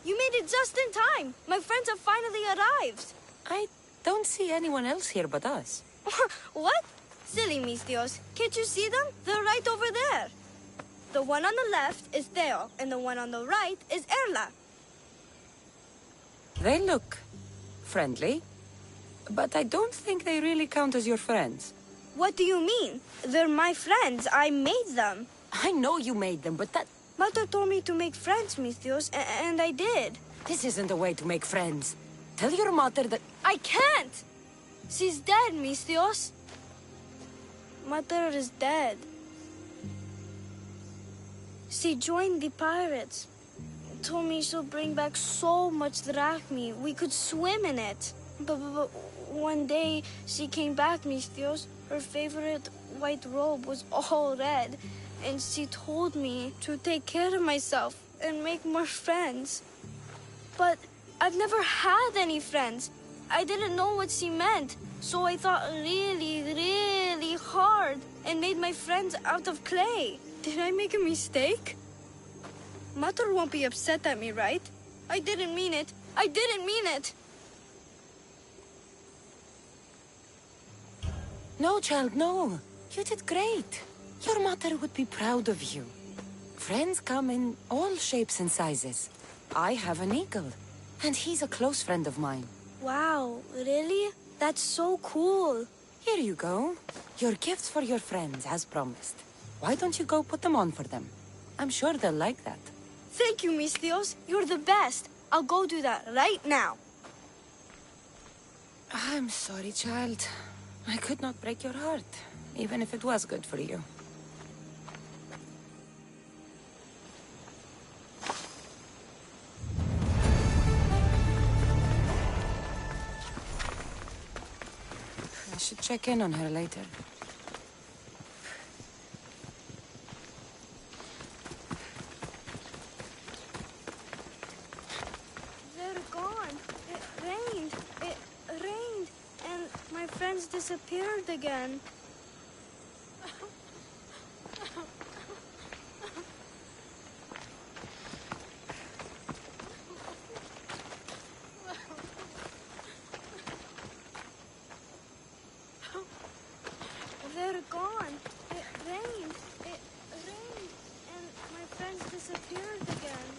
You made it just in time. My friends have finally arrived. I don't see anyone else here but us. What? Silly Mistios. Can't you see them? They're right over there. The one on the left is Theo, and the one on the right is Erla. They look friendly, but I don't think they really count as your friends. What do you mean? They're my friends. I made them. I know you made them, but that... Mother told me to make friends, Mistios, and I did. This isn't a way to make friends. Tell your mother that... I can't! She's dead, Mistios. Mother is dead. She joined the pirates. Told me she'll bring back so much drachmi. We could swim in it. But one day she came back, Mistios. Her favorite white robe was all red. And she told me to take care of myself and make more friends. But I've never had any friends. I didn't know what she meant. So I thought really, really hard and made my friends out of clay. Did I make a mistake? Mother won't be upset at me, right? I didn't mean it. I didn't mean it. No, child, no. You did great. Your mother would be proud of you. Friends come in all shapes and sizes. I have an eagle, and he's a close friend of mine. Wow, really? That's so cool. Here you go. Your gifts for your friends, as promised. Why don't you go put them on for them? I'm sure they'll like that. Thank you, Mistios. You're the best. I'll go do that right now. I'm sorry, child. I could not break your heart, even if it was good for you. I should check in on her later. They're gone. It rained. It rained. And my friends disappeared again. They're gone. It rained. It rained. And my friends disappeared again.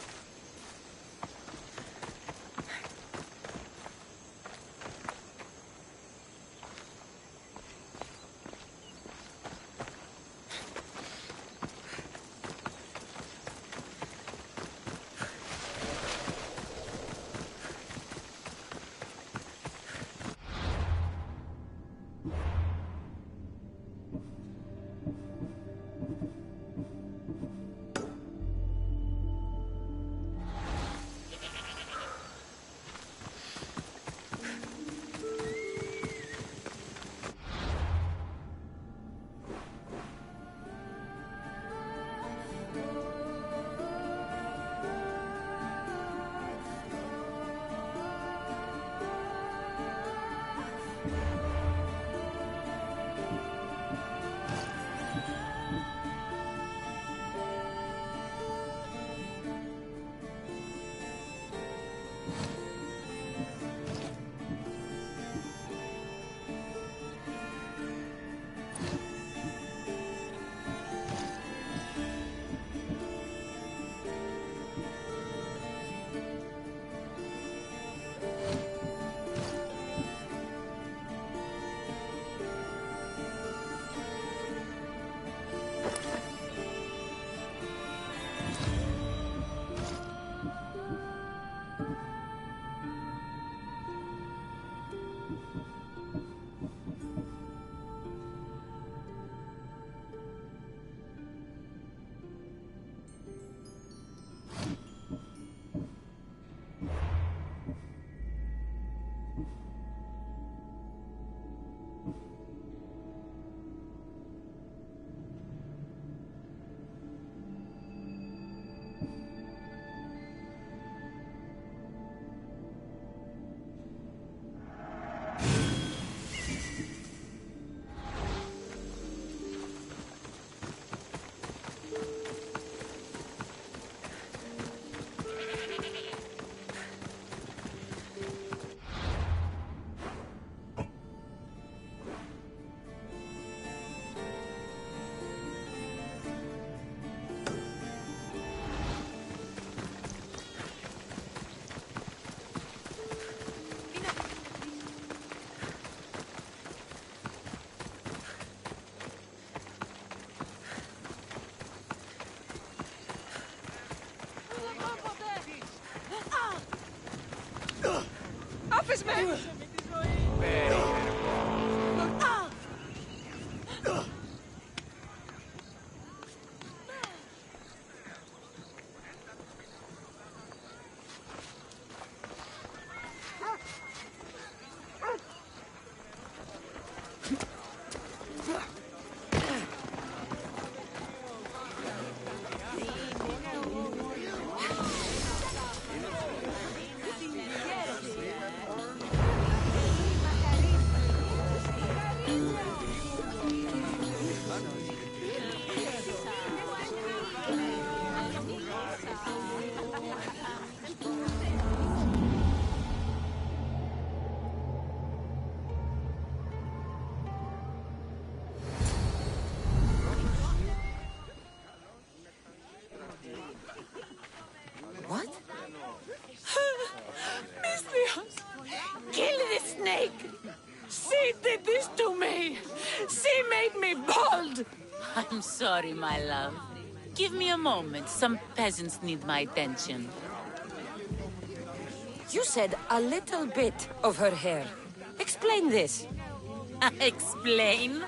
Helpes me! What? Misthios! Kill this snake! She did this to me! She made me bald! I'm sorry, my love. Give me a moment. Some peasants need my attention. You said a little bit of her hair. Explain this. Explain?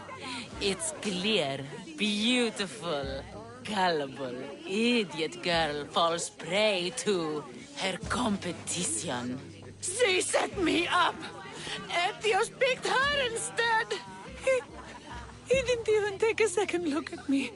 It's clear, beautiful, gullible, idiot girl falls prey to her competition. She set me up! Ethios picked her instead! He didn't even take a second look at me.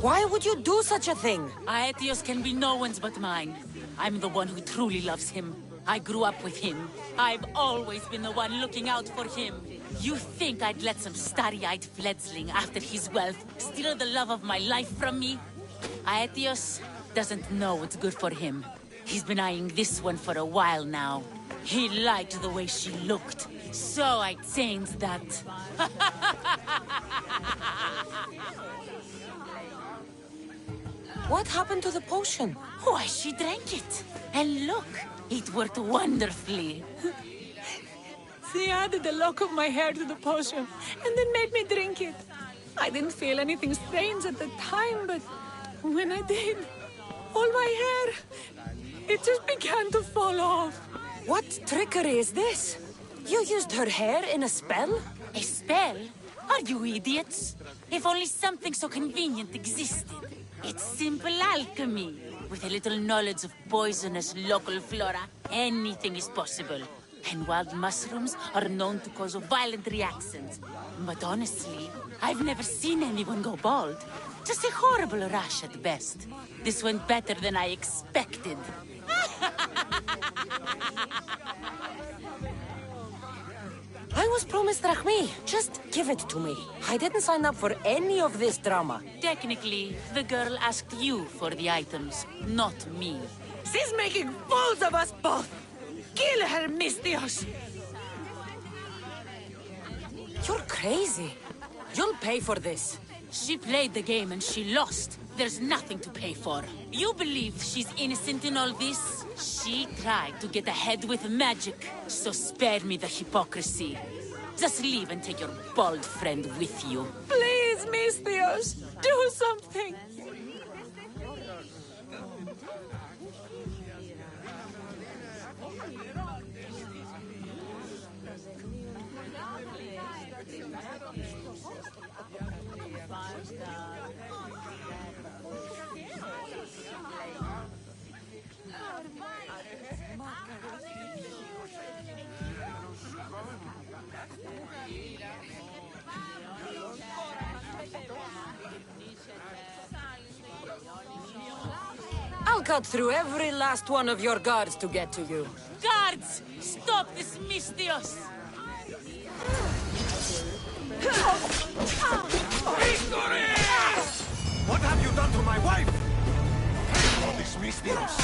Why would you do such a thing? Aetios can be no one's but mine. I'm the one who truly loves him. I grew up with him. I've always been the one looking out for him. You think I'd let some starry-eyed fledgling after his wealth steal the love of my life from me? Aetios doesn't know what's good for him. He's been eyeing this one for a while now. He liked the way she looked, so I changed that. What happened to the potion? Why, she drank it. And look, it worked wonderfully. She added a lock of my hair to the potion, and then made me drink it. I didn't feel anything strange at the time, but when I did, all my hair, it just began to fall off. What trickery is this? You used her hair in a spell? A spell? Are you idiots? If only something so convenient existed. It's simple alchemy. With a little knowledge of poisonous local flora, anything is possible. And wild mushrooms are known to cause violent reactions. But honestly, I've never seen anyone go bald. Just a horrible rash at best. This went better than I expected. I was promised Drachmi. Just give it to me. I didn't sign up for any of this drama. Technically, the girl asked you for the items, not me. She's making fools of us both! Kill her, Misthios! You're crazy. You'll pay for this. She played the game and she lost. There's nothing to pay for. You believe she's innocent in all this? She tried to get ahead with magic, so spare me the hypocrisy. Just leave and take your bald friend with you. Please, Misthios, do something! I'll cut through every last one of your guards to get to you. Guards! Stop this Misthios! What have you done to my wife? All these Misthios.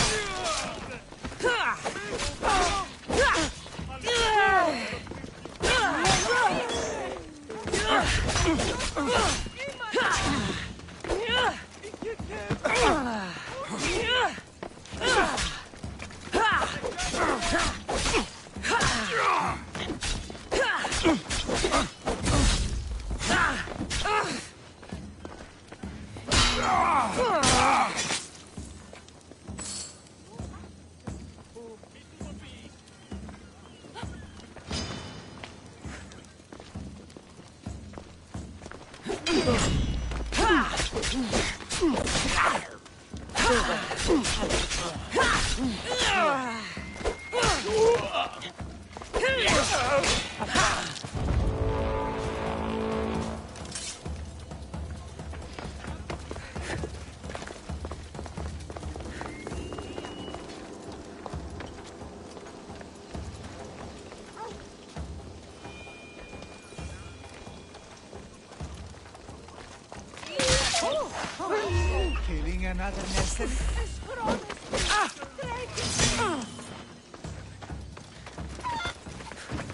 Killing another nest.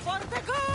For the good!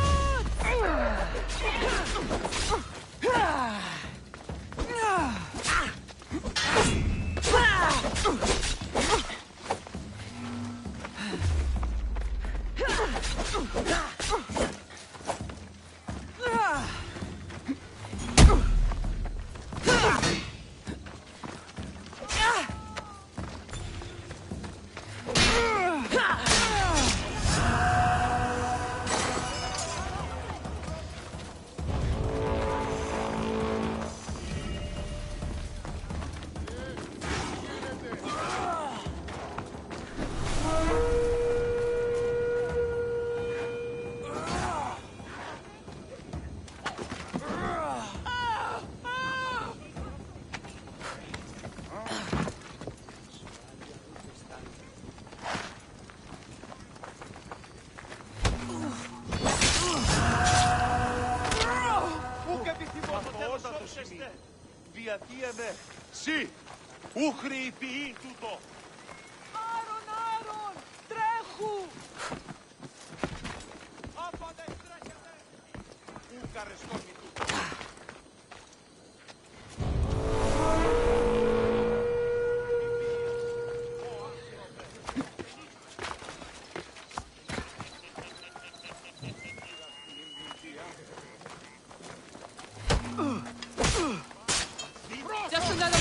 Διατίευε, σι, ούχρη ποιή τούτο. Άρον, Άρον, τρέχου! Άπαντε τρέχετε. Ούκαρε στόχοι τούτο. Just another...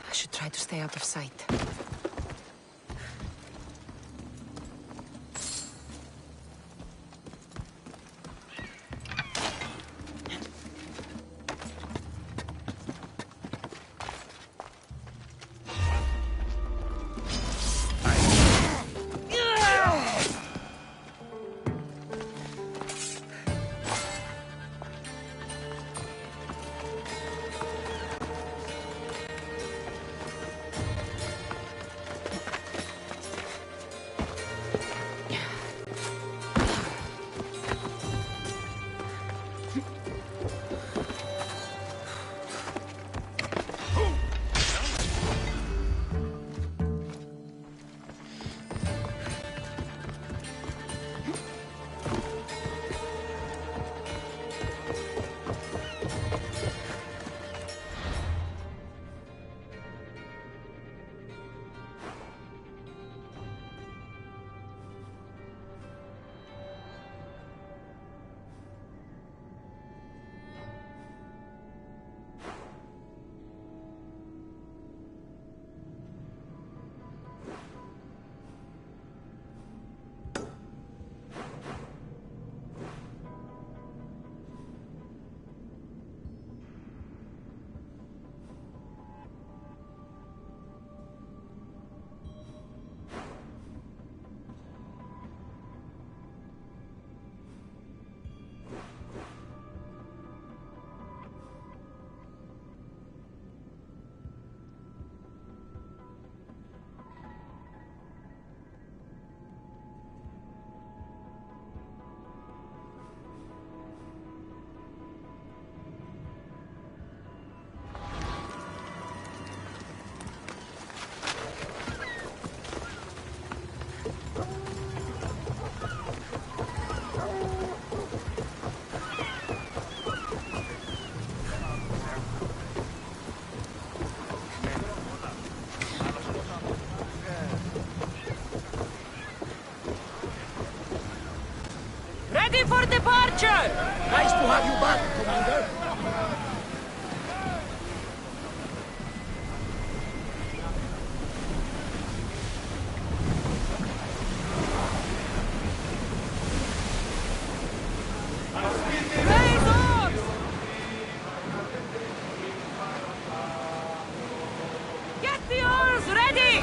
I should try to stay out of sight. Ready for departure! Nice to have you back, Commander. Raise oars! Get the oars ready!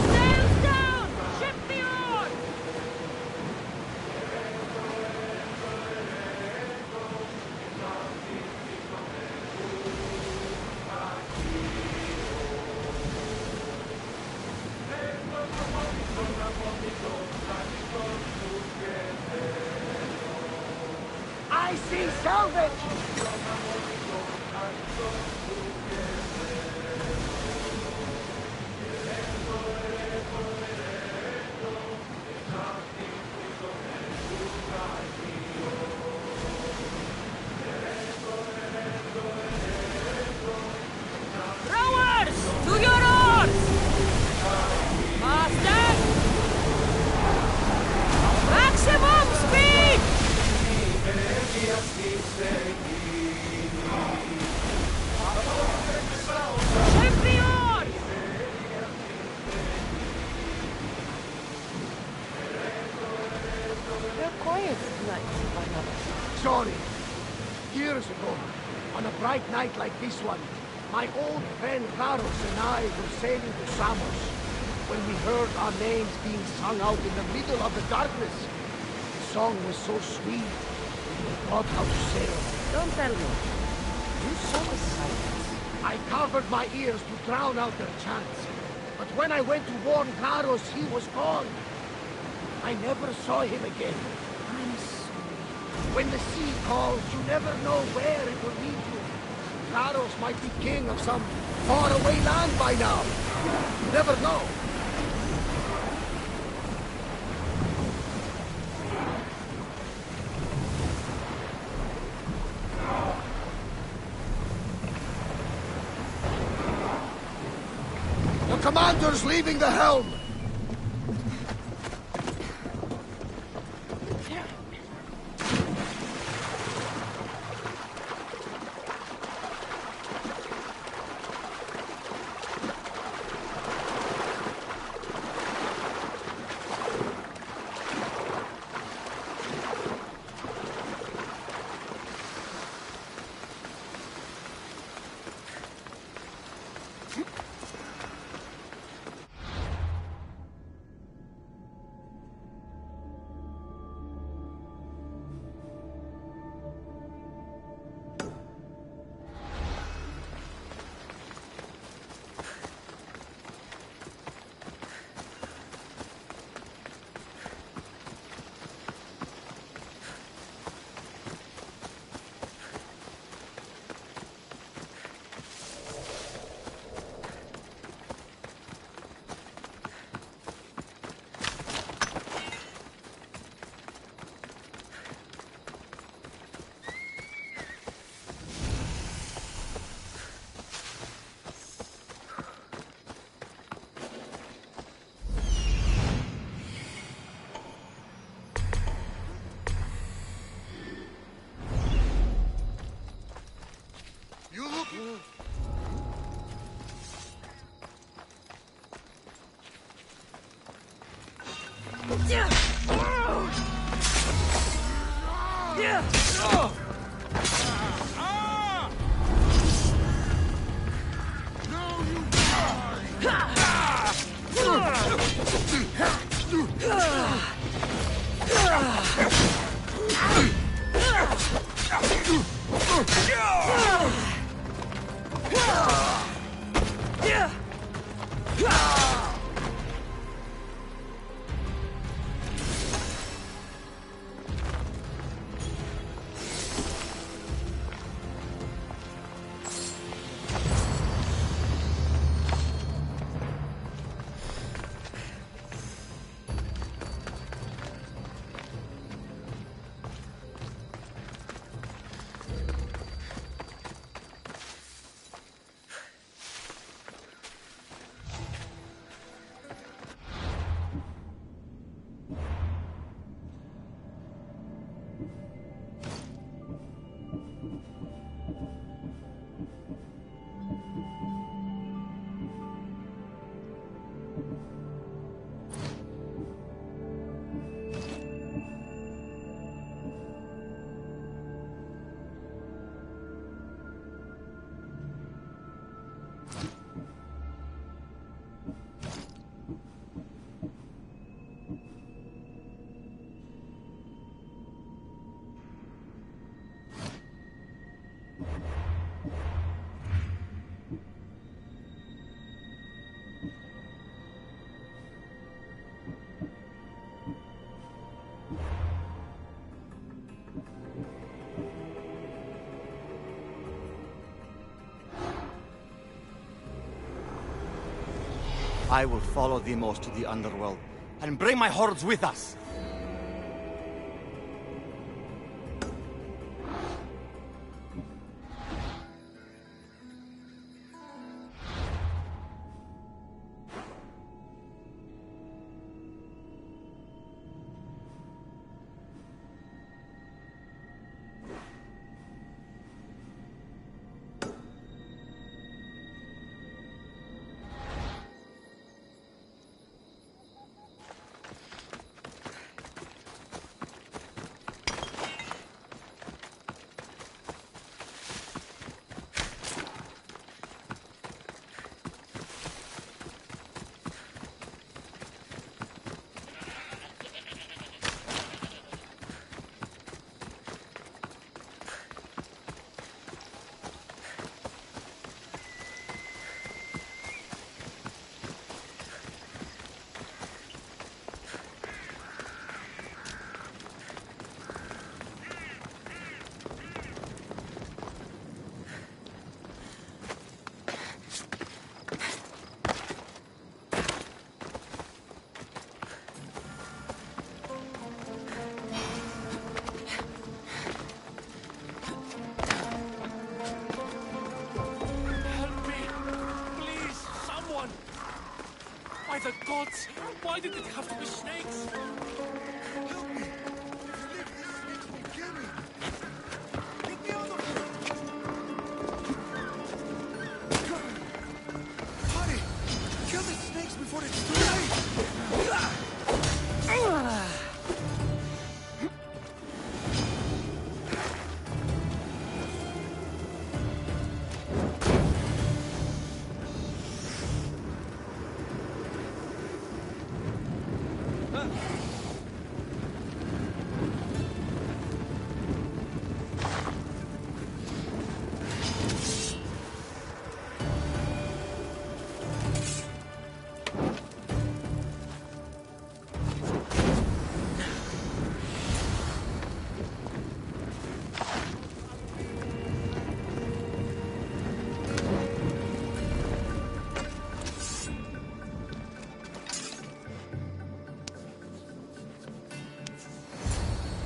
Sails down! Ship the oars! I see salvage! Rowers! To your oars! Faster! Maximum speed! Ship the oars! You're quiet tonight, Barnabas. Sorry. Years ago, on a bright night like this one, my old friend Carlos and I were sailing to Samos when we heard our names being sung out in the middle of the darkness. The song was so sweet, we forgot how to sail. Don't tell me. You saw the silence. I covered my ears to drown out their chants. But when I went to warn Carlos, he was gone. I never saw him again. I'm sorry. When the sea calls, you never know where it will lead you. Carlos might be king of some faraway land by now. You never know. The commander's leaving the helm. I will follow Demos to the underworld, and bring my hordes with us! By the gods! Why did it have to be snakes? Help me! If you leave these snakes will kill me! Get me on the floor! Honey! Kill the snakes before it's too late!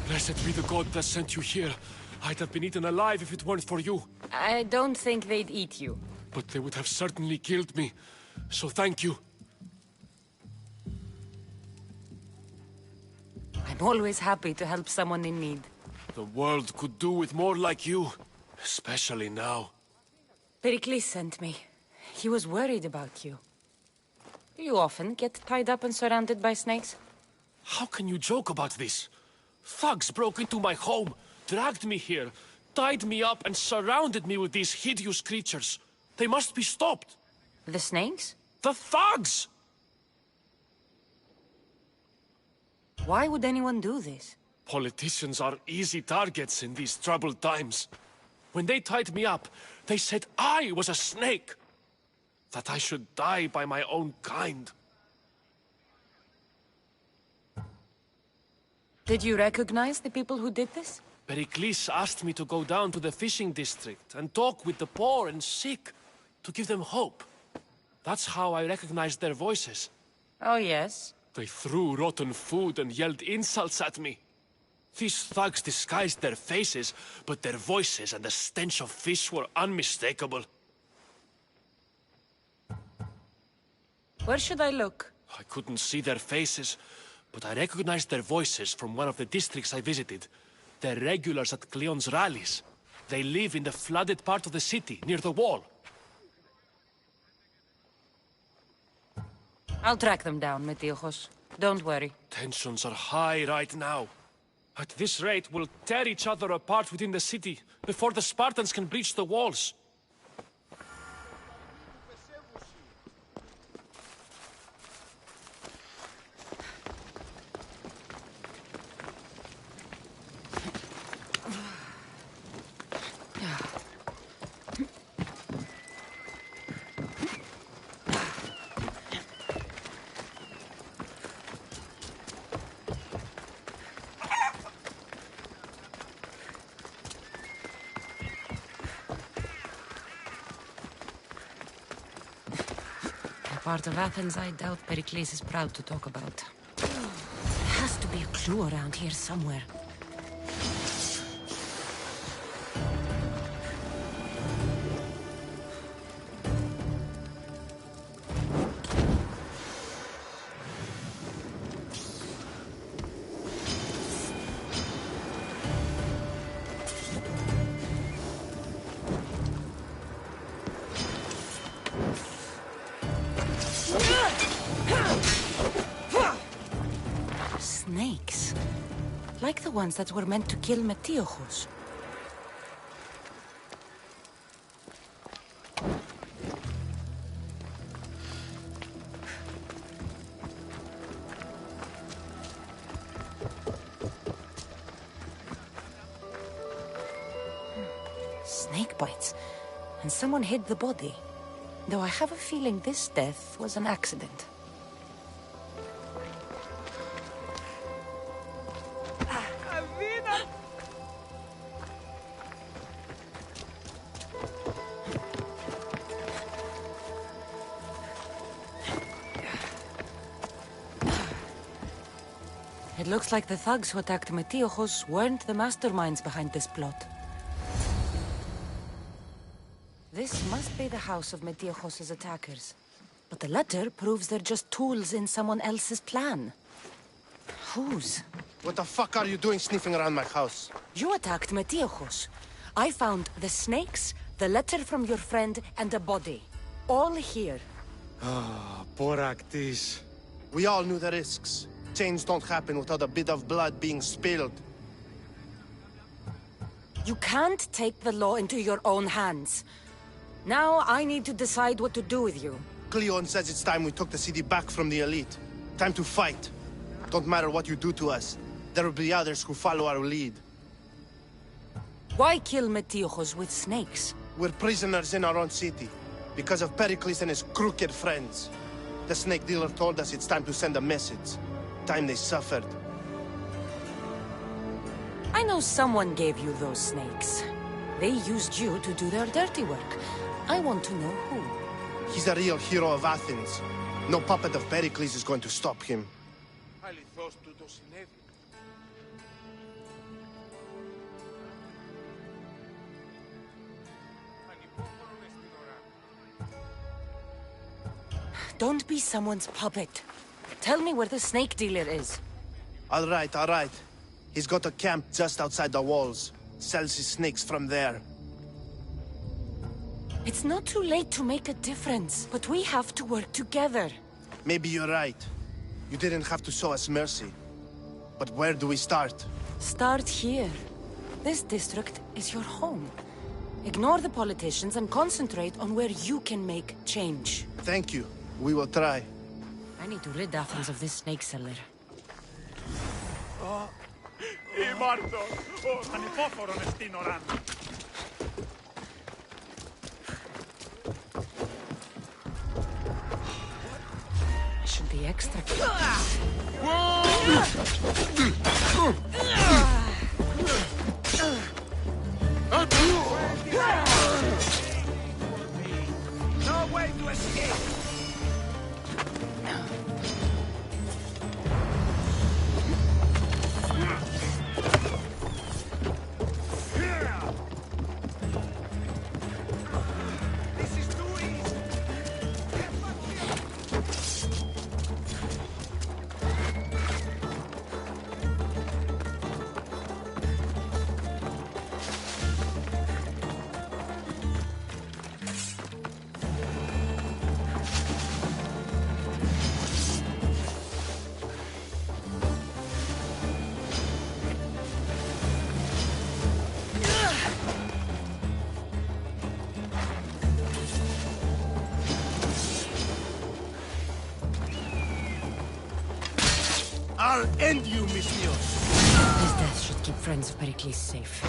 Blessed be the god that sent you here. I'd have been eaten alive if it weren't for you. I don't think they'd eat you. But they would have certainly killed me. So thank you. I'm always happy to help someone in need. The world could do with more like you. Especially now. Pericles sent me. He was worried about you. Do you often get tied up and surrounded by snakes? How can you joke about this? Thugs broke into my home, dragged me here, tied me up and surrounded me with these hideous creatures. They must be stopped. The snakes? The thugs! Why would anyone do this? Politicians are easy targets in these troubled times. When they tied me up, they said I was a snake. That I should die by my own kind. Did you recognize the people who did this? Pericles asked me to go down to the fishing district and talk with the poor and sick, to give them hope. That's how I recognized their voices. Oh, yes? They threw rotten food and yelled insults at me. These thugs disguised their faces, but their voices and the stench of fish were unmistakable. Where should I look? I couldn't see their faces, but I recognized their voices from one of the districts I visited. They're regulars at Cleon's rallies. They live in the flooded part of the city, near the wall. I'll track them down, Metiochos. Don't worry. Tensions are high right now. At this rate, we'll tear each other apart within the city, before the Spartans can breach the walls. part of Athens I doubt Pericles is proud to talk about. There has to be a clue around here somewhere. Snakes. Like the ones that were meant to kill Metiochos. Snake bites. And someone hid the body. Though I have a feeling this death was an accident. It looks like the thugs who attacked Metiochos weren't the masterminds behind this plot. This must be the house of Metiochos' attackers. But the letter proves they're just tools in someone else's plan. Whose? What the fuck are you doing sniffing around my house? You attacked Metiochos. I found the snakes, the letter from your friend, and a body. All here. Ah, Boraktis. We all knew the risks. Change don't happen without a bit of blood being spilled. You can't take the law into your own hands. Now I need to decide what to do with you. Cleon says it's time we took the city back from the elite. Time to fight. Don't matter what you do to us. There will be others who follow our lead. Why kill Metiochos with snakes? We're prisoners in our own city. Because of Pericles and his crooked friends. The snake dealer told us it's time to send a message. Time they suffered. I know someone gave you those snakes. They used you to do their dirty work. I want to know who. He's a real hero of Athens. No puppet of Pericles is going to stop him. Don't be someone's puppet. Tell me where the snake dealer is. All right. He's got a camp just outside the walls. Sells his snakes from there. It's not too late to make a difference, but we have to work together. Maybe you're right. You didn't have to show us mercy. But where do we start? Start here. This district is your home. Ignore the politicians and concentrate on where you can make change. Thank you. We will try. I need to rid Athens of this snake seller. I should be extra careful. No way to escape! I'll end you, Misthios! His death should keep friends of Pericles safe.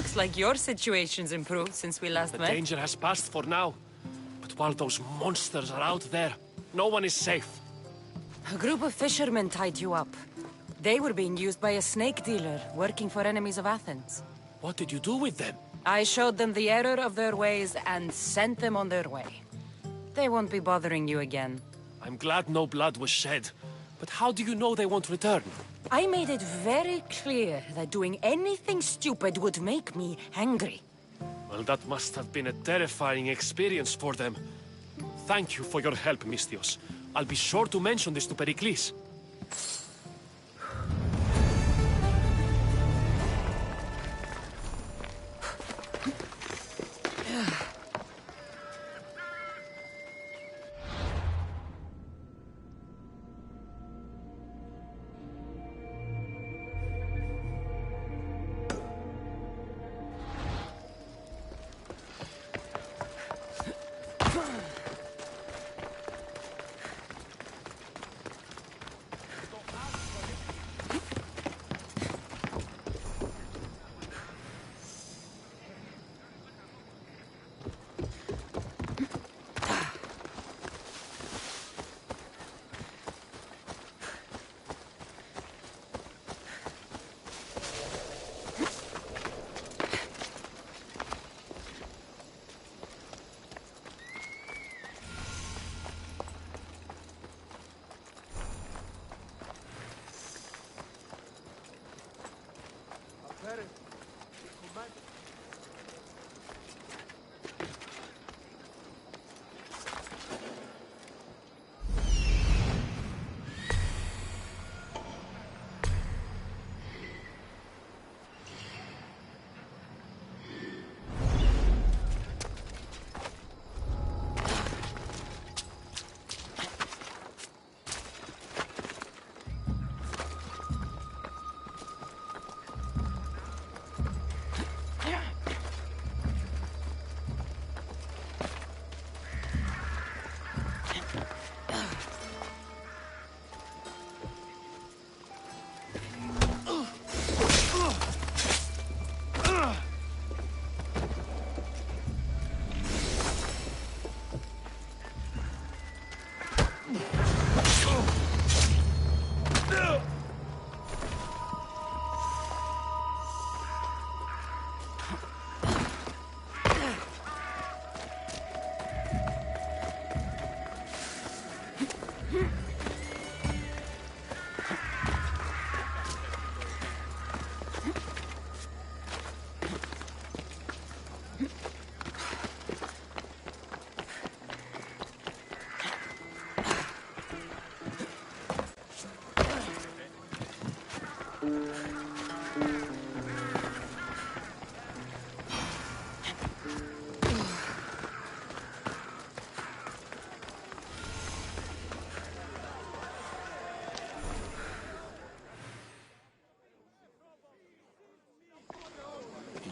Looks like your situation's improved since we last The met. danger has passed for now. But while those monsters are out there, no one is safe. A group of fishermen tied you up. They were being used by a snake dealer, working for enemies of Athens. What did you do with them? I showed them the error of their ways and sent them on their way. They won't be bothering you again. I'm glad no blood was shed. But how do you know they won't return? I made it very clear that doing anything stupid would make me angry. Well, that must have been a terrifying experience for them. Thank you for your help, Misthios. I'll be sure to mention this to Pericles.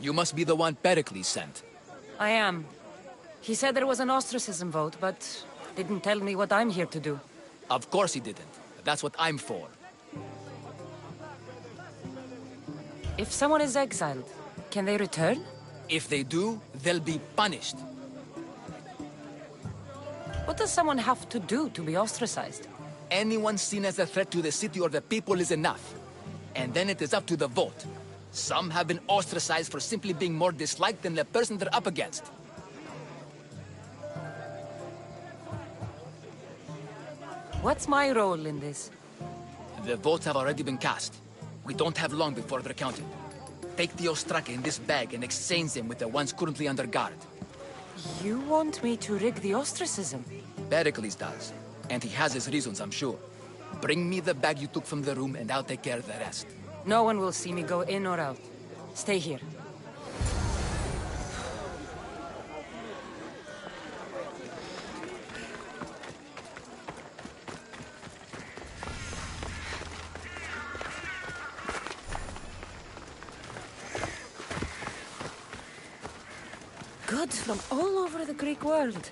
You must be the one Pericles sent. I am. He said there was an ostracism vote, but didn't tell me what I'm here to do. Of course he didn't. That's what I'm for. If someone is exiled, can they return? If they do, they'll be punished. What does someone have to do to be ostracized? Anyone seen as a threat to the city or the people is enough. And then it is up to the vote. Some have been ostracized for simply being more disliked than the person they're up against. What's my role in this? The votes have already been cast. We don't have long before they're counted. Take the ostraka in this bag and exchange them with the ones currently under guard. You want me to rig the ostracism? Pericles does. And he has his reasons, I'm sure. Bring me the bag you took from the room and I'll take care of the rest. No one will see me go in or out. Stay here. Goods from all over the Greek world.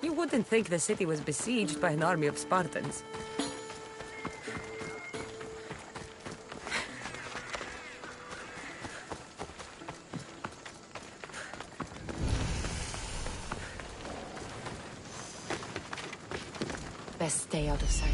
You wouldn't think the city was besieged by an army of Spartans. Best stay out of sight.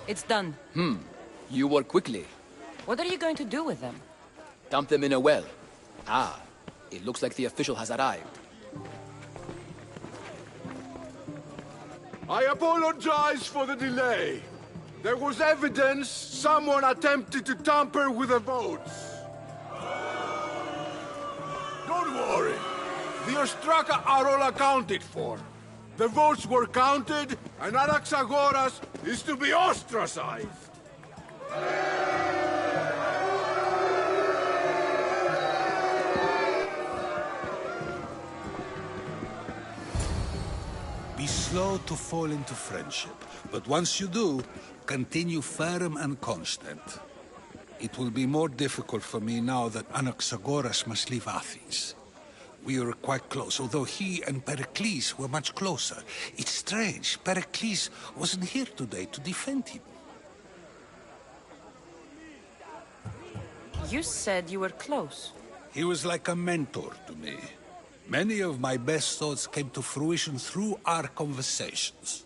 It's done. You work quickly. What are you going to do with them? Dump them in a well. Ah, it looks like the official has arrived. I apologize for the delay. There was evidence someone attempted to tamper with the votes. Don't worry. The Ostraka are all accounted for. The votes were counted, and Anaxagoras is to be ostracized. Be slow to fall into friendship, but once you do, continue firm and constant. It will be more difficult for me now that Anaxagoras must leave Athens. We were quite close, although he and Pericles were much closer. It's strange, Pericles wasn't here today to defend him. You said you were close. He was like a mentor to me. Many of my best thoughts came to fruition through our conversations.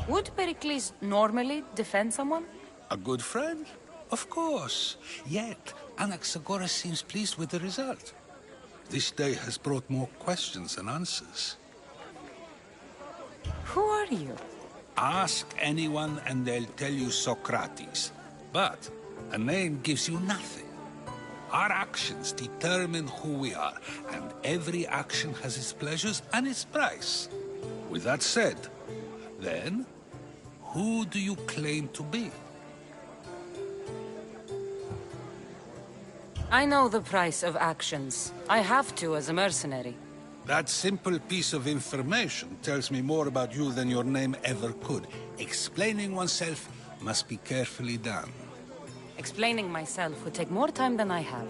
Would Pericles normally defend someone? A good friend? Of course. Yet, Anaxagoras seems pleased with the result. This day has brought more questions than answers. Who are you? Ask anyone and they'll tell you Socrates. But a name gives you nothing. Our actions determine who we are, and every action has its pleasures and its price. With that said, then, who do you claim to be? I know the price of actions. I have to as a mercenary. That simple piece of information tells me more about you than your name ever could. Explaining oneself must be carefully done. Explaining myself would take more time than I have.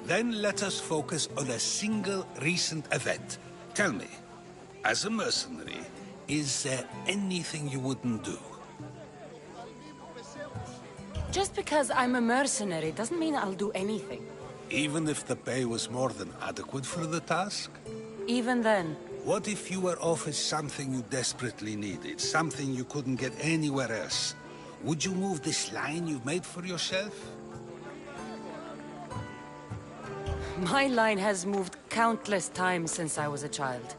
Then let us focus on a single recent event. Tell me, as a mercenary, is there anything you wouldn't do? Just because I'm a mercenary doesn't mean I'll do anything. Even if the pay was more than adequate for the task? Even then. What if you were offered something you desperately needed, something you couldn't get anywhere else? Would you move this line you've made for yourself? My line has moved countless times since I was a child.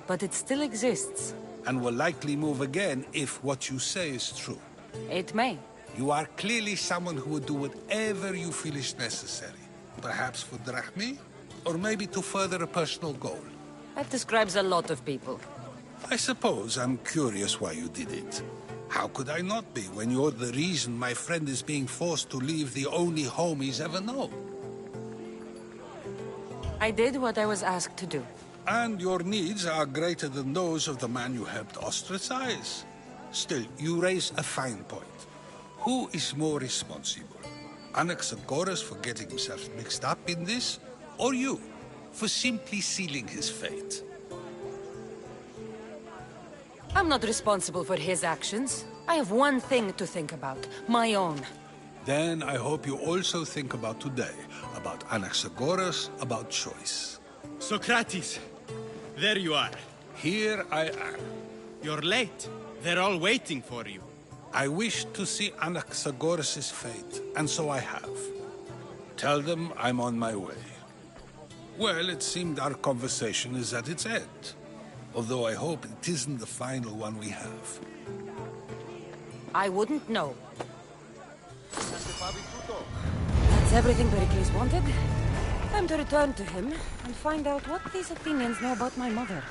But it still exists. And will likely move again if what you say is true. It may. You are clearly someone who would do whatever you feel is necessary. Perhaps for drachmi? Or maybe to further a personal goal. That describes a lot of people. I suppose I'm curious why you did it. How could I not be when you're the reason my friend is being forced to leave the only home he's ever known? I did what I was asked to do. And your needs are greater than those of the man you helped ostracize. Still, you raise a fine point. Who is more responsible? Anaxagoras for getting himself mixed up in this? Or you, for simply sealing his fate? I'm not responsible for his actions. I have one thing to think about, my own. Then I hope you also think about today, about Anaxagoras, about choice. Socrates, there you are. Here I am. You're late. They're all waiting for you. I wish to see Anaxagoras' fate, and so I have. Tell them I'm on my way. Well, it seemed our conversation is at its end. Although I hope it isn't the final one we have. I wouldn't know. That's everything Pericles wanted. Time to return to him and find out what these Athenians know about my mother.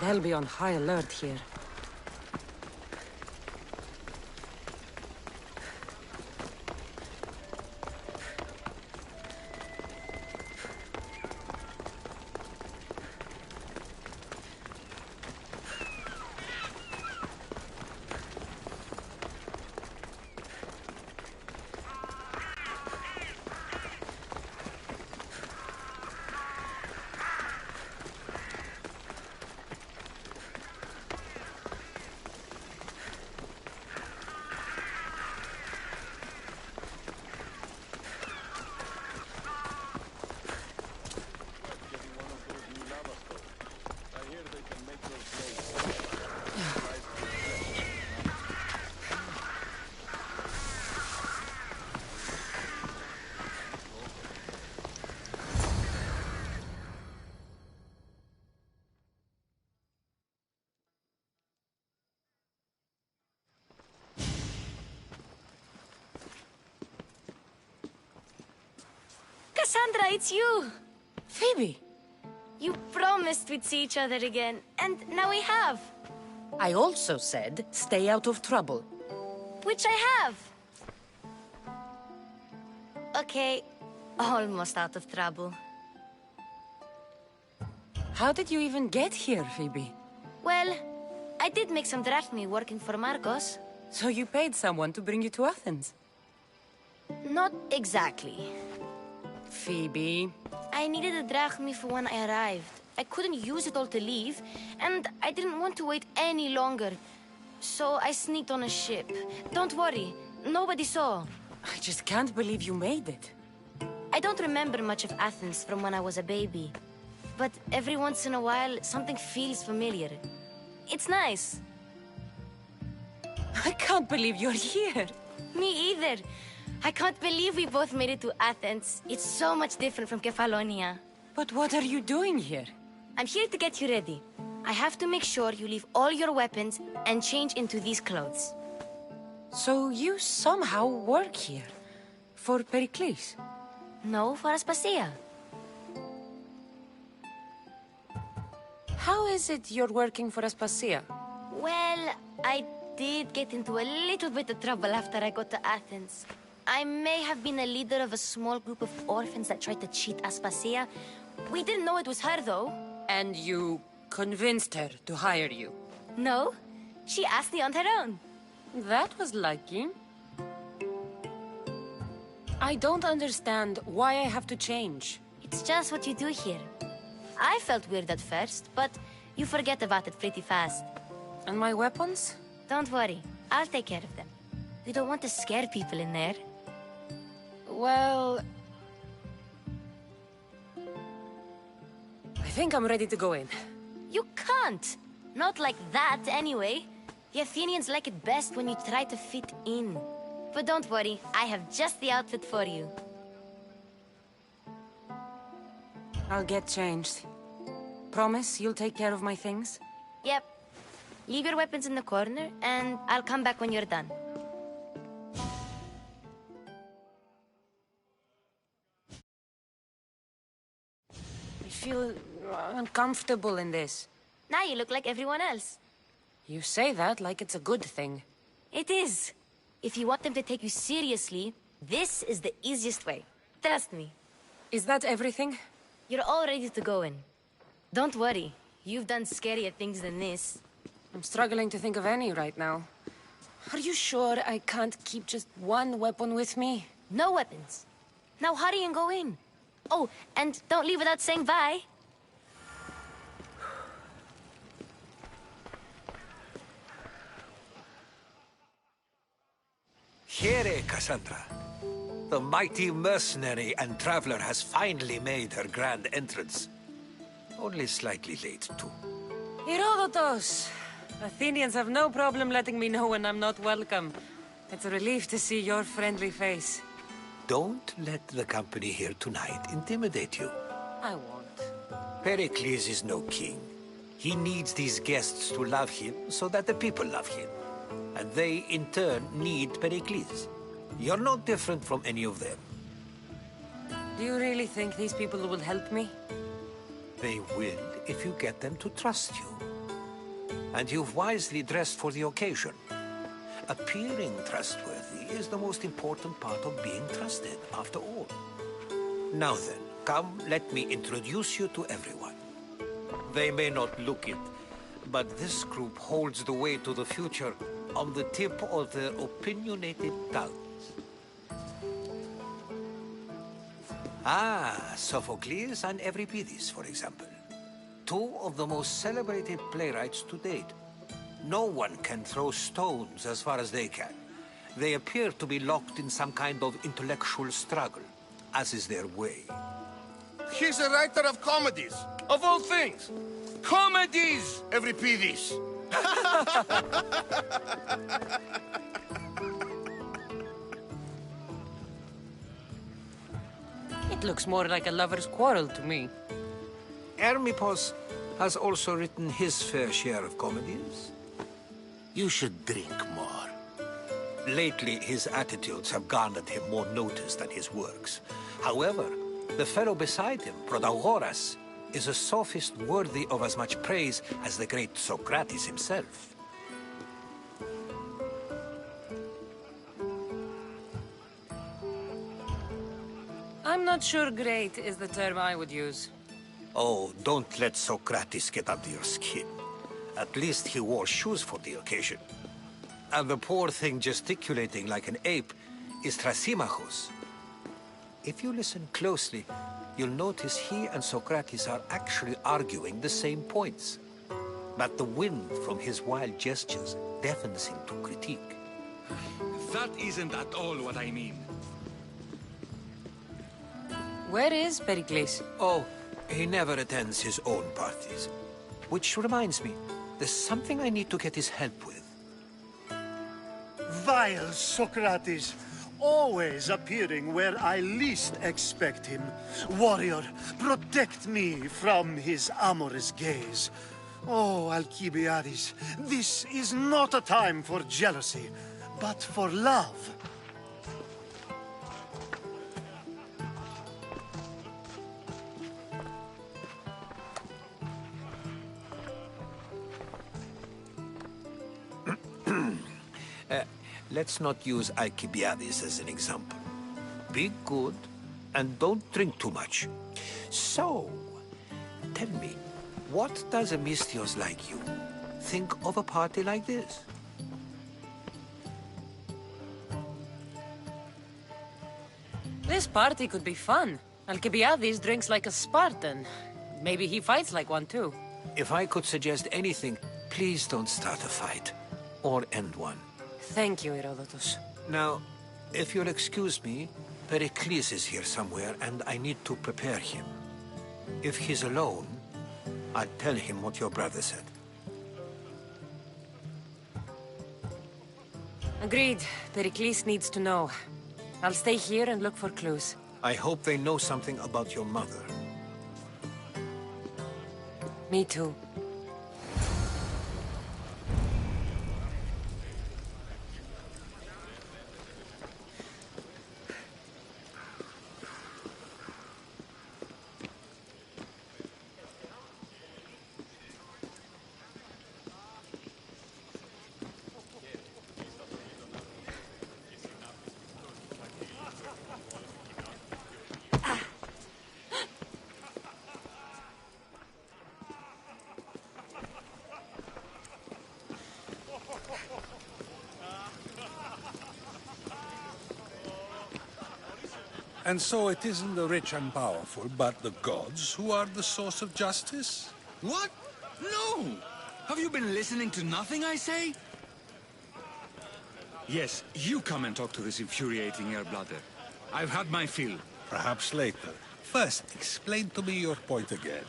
They'll be on high alert here. Cassandra, it's you! Phoebe! You promised we'd see each other again, and now we have. I also said, stay out of trouble. Which I have. Okay, almost out of trouble. How did you even get here, Phoebe? Well, I did make some drachmi working for Marcos. So you paid someone to bring you to Athens? Not exactly. Phoebe... I needed a drachmi for when I arrived. I couldn't use it all to leave, and I didn't want to wait any longer. So I sneaked on a ship. Don't worry, nobody saw. I just can't believe you made it. I don't remember much of Athens from when I was a baby. But every once in a while, something feels familiar. It's nice. I can't believe you're here. Me either. I can't believe we both made it to Athens. It's so much different from Kefalonia. But what are you doing here? I'm here to get you ready. I have to make sure you leave all your weapons and change into these clothes. So you somehow work here? For Pericles? No, for Aspasia. How is it you're working for Aspasia? Well, I did get into a little bit of trouble after I got to Athens. I may have been a leader of a small group of orphans that tried to cheat Aspasia. We didn't know it was her, though. And you convinced her to hire you? No, she asked me on her own. That was lucky. I don't understand why I have to change. It's just what you do here. I felt weird at first, but you forget about it pretty fast. And my weapons? Don't worry, I'll take care of them. We don't want to scare people in there. Well... I think I'm ready to go in. You can't! Not like that, anyway. The Athenians like it best when you try to fit in. But don't worry, I have just the outfit for you. I'll get changed. Promise you'll take care of my things? Yep. Leave your weapons in the corner, and I'll come back when you're done. I feel uncomfortable in this. Now you look like everyone else. You say that like it's a good thing. It is. If you want them to take you seriously, this is the easiest way. Trust me. Is that everything? You're all ready to go in. Don't worry. You've done scarier things than this. I'm struggling to think of any right now. Are you sure I can't keep just one weapon with me? No weapons. Now hurry and go in. Oh, and don't leave without saying bye. Here, Cassandra. The mighty mercenary and traveler has finally made her grand entrance. Only slightly late, too. Herodotus! Athenians have no problem letting me know when I'm not welcome. It's a relief to see your friendly face. Don't let the company here tonight intimidate you. I won't. Pericles is no king. He needs these guests to love him so that the people love him. And they, in turn, need Pericles. You're no different from any of them. Do you really think these people will help me? They will if you get them to trust you. And you've wisely dressed for the occasion. Appearing trustworthy is the most important part of being trusted, after all. Now then, come, let me introduce you to everyone. They may not look it, but this group holds the way to the future on the tip of their opinionated tongues. Ah, Sophocles and Euripides, for example. Two of the most celebrated playwrights to date. No one can throw stones as far as they can. They appear to be locked in some kind of intellectual struggle, as is their way. He's a writer of comedies, of all things. Comedies, Euripides. It looks more like a lover's quarrel to me. Hermippos has also written his fair share of comedies. You should drink more. Lately, his attitudes have garnered him more notice than his works. However, The fellow beside him, Protagoras, is a sophist worthy of as much praise as the great Socrates himself. I'm not sure great is the term I would use. Oh, don't let Socrates get under your skin. At least he wore shoes for the occasion. And the poor thing gesticulating like an ape is Thrasymachus. If you listen closely, you'll notice he and Socrates are actually arguing the same points. But the wind from his wild gestures deafens him to critique. That isn't at all what I mean. Where is Pericles? Oh, he never attends his own parties. Which reminds me, there's something I need to get his help with. Vile Socrates, always appearing where I least expect him. Warrior, protect me from his amorous gaze. Oh, Alcibiades, this is not a time for jealousy, but for love. Let's not use Alcibiades as an example. Be good, and don't drink too much. So, tell me, what does a Misthios like you think of a party like this? This party could be fun. Alcibiades drinks like a Spartan. Maybe he fights like one too. If I could suggest anything, please don't start a fight. Or end one. Thank you, Herodotus. Now, if you'll excuse me, Pericles is here somewhere, and I need to prepare him. If he's alone, I'll tell him what your brother said. Agreed. Pericles needs to know. I'll stay here and look for clues. I hope they know something about your mother. Me too. And so it isn't the rich and powerful, but the gods who are the source of justice? What? No! Have you been listening to nothing I say? Yes, you come and talk to this infuriating air-blooder. I've had my fill. Perhaps later. First, explain to me your point again.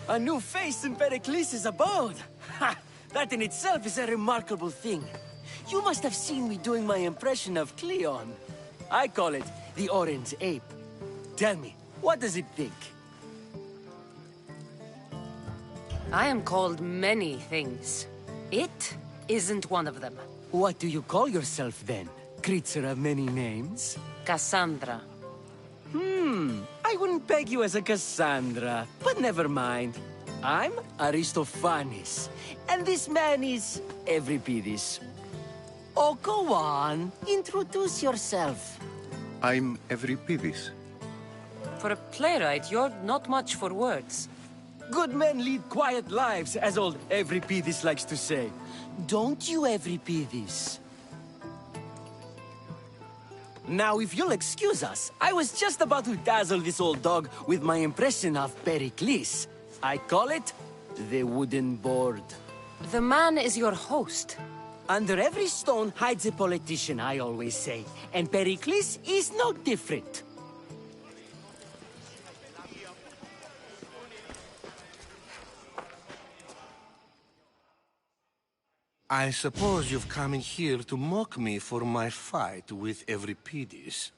A new face in Pericles' abode! Ha! That in itself is a remarkable thing. You must have seen me doing my impression of Cleon. I call it the Orange Ape. Tell me, what does it think? I am called many things. It isn't one of them. What do you call yourself then? Creature of many names? Cassandra. I wouldn't peg you as a Cassandra, but never mind. I'm Aristophanes, and this man is Euripides. Oh, go on. Introduce yourself. I'm Euripides. For a playwright, you're not much for words. Good men lead quiet lives, as old Euripides likes to say. Don't you, Euripides? Now, if you'll excuse us, I was just about to dazzle this old dog with my impression of Pericles. I call it the wooden board. The man is your host. Under every stone hides a politician, I always say. And Pericles is no different. I suppose you've come in here to mock me for my fight with Euripides.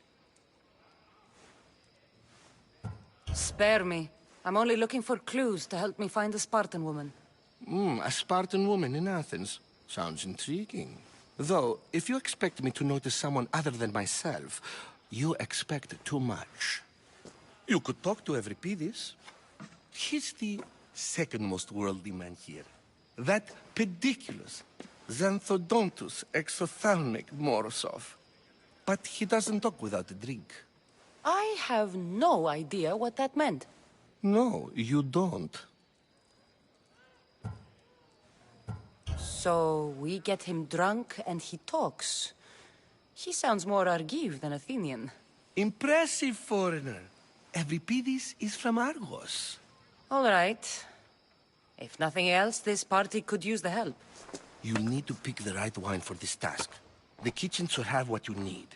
Spare me. I'm only looking for clues to help me find a Spartan woman. A Spartan woman in Athens. Sounds intriguing. Though, if you expect me to notice someone other than myself, You expect too much. You could talk to Euripides. He's the second most worldly man here. That pediculous, xanthodontus exophthalmic Morosov. But he doesn't talk without a drink. I have no idea what that meant. No, you don't. So we get him drunk and he talks. He sounds more Argive than Athenian. Impressive, foreigner. Euripides is from Argos. All right. If nothing else, this party could use the help. You need to pick the right wine for this task. The kitchen should have what you need.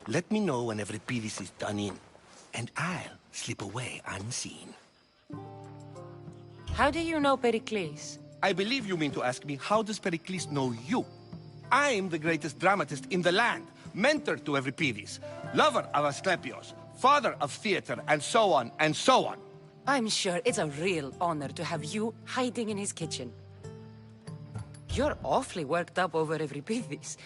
Let me know when Euripides is done in, and I'll slip away unseen. How do you know Pericles? I believe you mean to ask me, how does Pericles know you? I'm the greatest dramatist in the land, mentor to Euripides, lover of Asclepios, father of theater, and so on, and so on. I'm sure it's a real honor to have you hiding in his kitchen. You're awfully worked up over Euripides.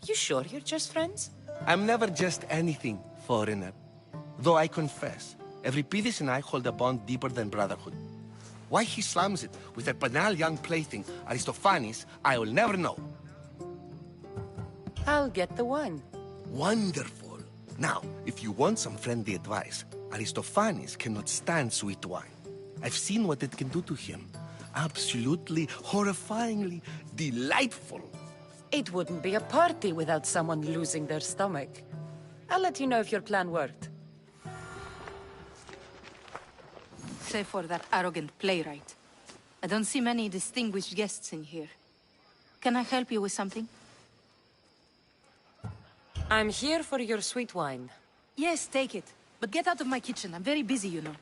You sure you're just friends? I'm never just anything, foreigner. Though I confess, Euripides and I hold a bond deeper than brotherhood. Why he slams it with a banal young plaything, Aristophanes, I will never know. I'll get the wine. Wonderful. Now, if you want some friendly advice, Aristophanes cannot stand sweet wine. I've seen what it can do to him. Absolutely, horrifyingly delightful. It wouldn't be a party without someone losing their stomach. I'll let you know if your plan worked. Save for that arrogant playwright. I don't see many distinguished guests in here. Can I help you with something? I'm here for your sweet wine. Yes, take it. But get out of my kitchen. I'm very busy, you know.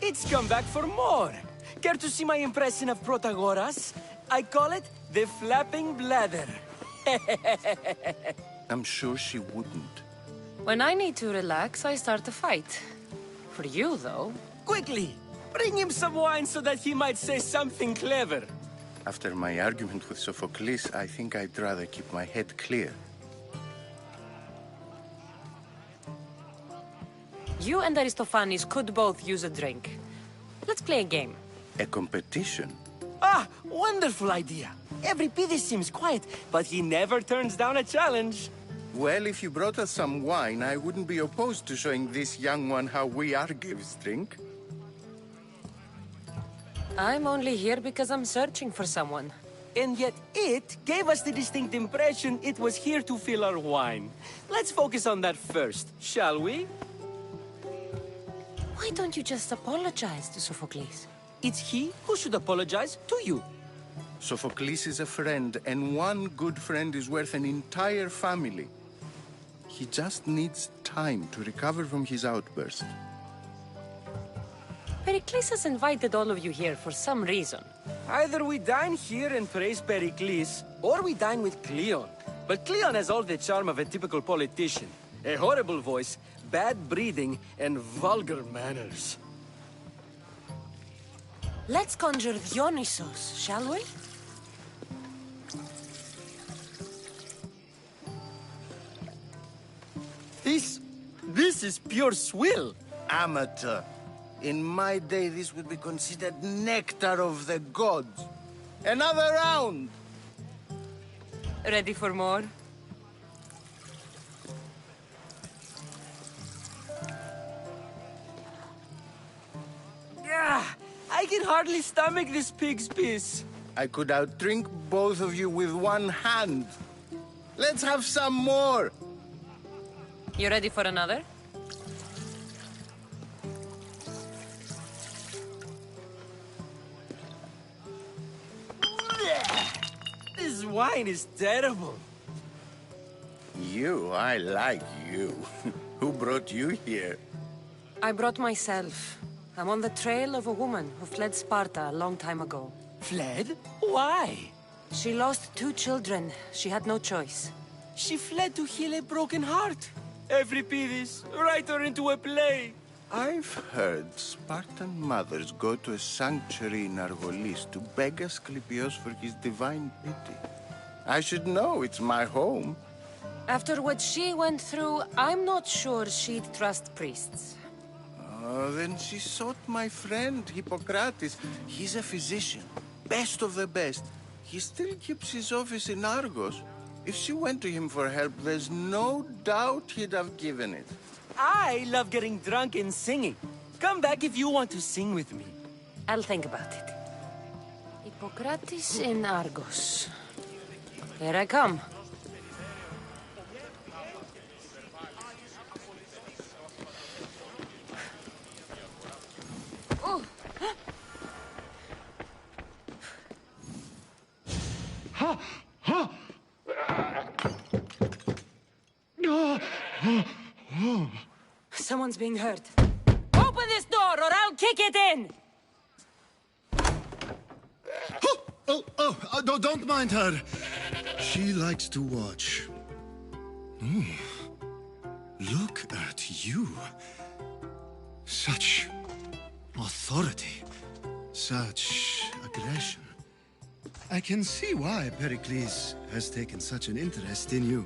It's come back for more. Care to see my impression of Protagoras? I call it the flapping bladder. I'm sure she wouldn't. When I need to relax, I start a fight. For you, though... Quickly! Bring him some wine so that he might say something clever. After my argument with Sophocles, I think I'd rather keep my head clear. You and Aristophanes could both use a drink. Let's play a game. A competition? Ah, wonderful idea. Euripides seems quiet, but he never turns down a challenge. Well, if you brought us some wine, I wouldn't be opposed to showing this young one how we Argives drink. I'm only here because I'm searching for someone. And yet it gave us the distinct impression it was here to fill our wine. Let's focus on that first, shall we? Why don't you just apologize to Sophocles? It's he who should apologize to you. Sophocles is a friend, and one good friend is worth an entire family. He just needs time to recover from his outburst. Pericles has invited all of you here for some reason. Either we dine here and praise Pericles, or we dine with Cleon. But Cleon has all the charm of a typical politician. A horrible voice, bad breeding, and vulgar manners. Let's conjure Dionysos, shall we? This is pure swill. Amateur. In my day, this would be considered nectar of the gods. Another round! Ready for more? I can hardly stomach this pig's piss. I could outdrink both of you with one hand. Let's have some more! You ready for another? This wine is terrible. I like you. Who brought you here? I brought myself. I'm on the trail of a woman who fled Sparta a long time ago. Fled? Why? She lost 2 children. She had no choice. She fled to heal a broken heart. Evripidis, write her into a play. I've heard Spartan mothers go to a sanctuary in Argolis to beg Asclepios for his divine pity. I should know, it's my home. After what she went through, I'm not sure she'd trust priests. Oh, then she sought my friend, Hippocrates. He's a physician, best of the best. He still keeps his office in Argos. If she went to him for help, there's no doubt he'd have given it. I love getting drunk and singing. Come back if you want to sing with me. I'll think about it. Hippocrates in Argos. Here I come. Oh. Someone's being hurt. Open this door or I'll kick it in! Don't mind her. She likes to watch. Oh, look at you. Such authority. Such aggression. I can see why Pericles has taken such an interest in you.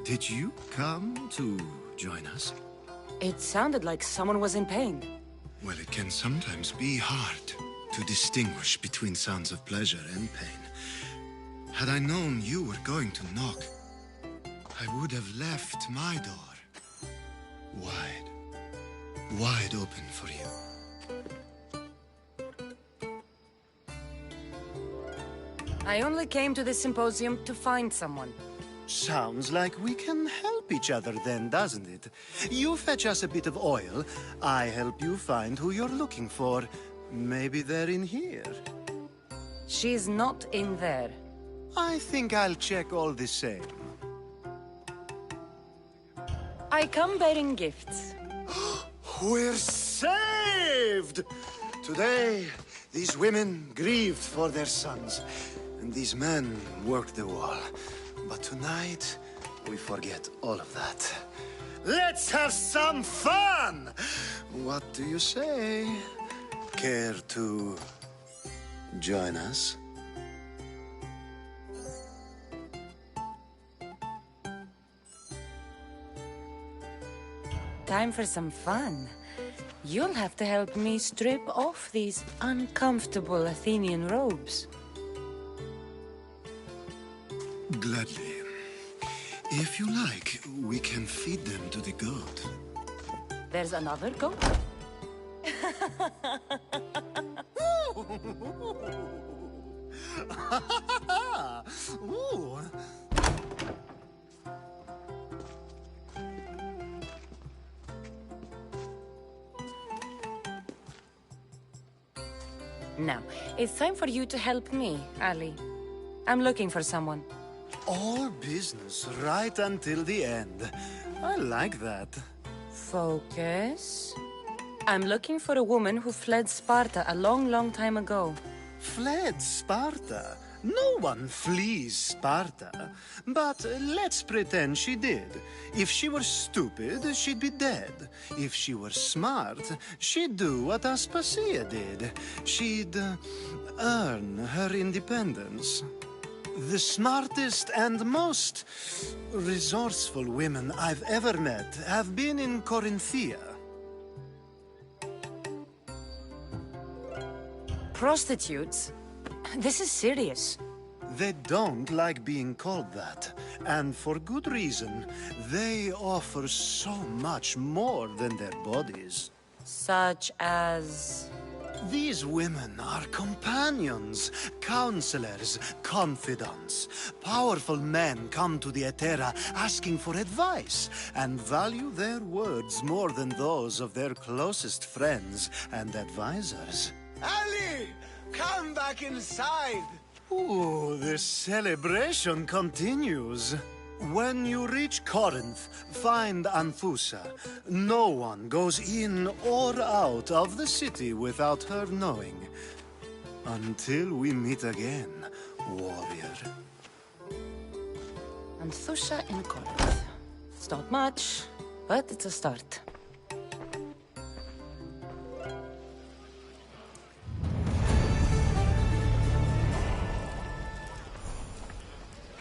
Did you come to join us? It sounded like someone was in pain. Well, it can sometimes be hard to distinguish between sounds of pleasure and pain. Had I known you were going to knock, I would have left my door wide open for you. I only came to the symposium to find someone. Sounds like we can help each other then, doesn't it? You fetch us a bit of oil, I help you find who you're looking for. Maybe they're in here. She's not in there. I think I'll check all the same. I come bearing gifts. We're saved! Today, these women grieved for their sons, and these men worked the wall. But tonight, we forget all of that. Let's have some fun! What do you say? Care to join us? Time for some fun. You'll have to help me strip off these uncomfortable Athenian robes. Gladly. If you like, we can feed them to the goat. There's another goat? Ooh. Now, it's time for you to help me, Ali. I'm looking for someone. All business right until the end. I like that. Focus. I'm looking for a woman who fled Sparta a long, long time ago. Fled Sparta? No one flees Sparta. But let's pretend she did. If she were stupid, she'd be dead. If she were smart, she'd do what Aspasia did. She'd earn her independence. The smartest and most resourceful women I've ever met have been in Corinthia. Prostitutes? This is serious. They don't like being called that, and for good reason. They offer so much more than their bodies. Such as... These women are companions, counselors, confidants. Powerful men come to the Etera asking for advice and value their words more than those of their closest friends and advisors. Ali! Come back inside! Ooh, the celebration continues. When you reach Corinth, find Anthusa. No one goes in or out of the city without her knowing. Until we meet again, warrior. Anthusa in Corinth. not much, but it's a start.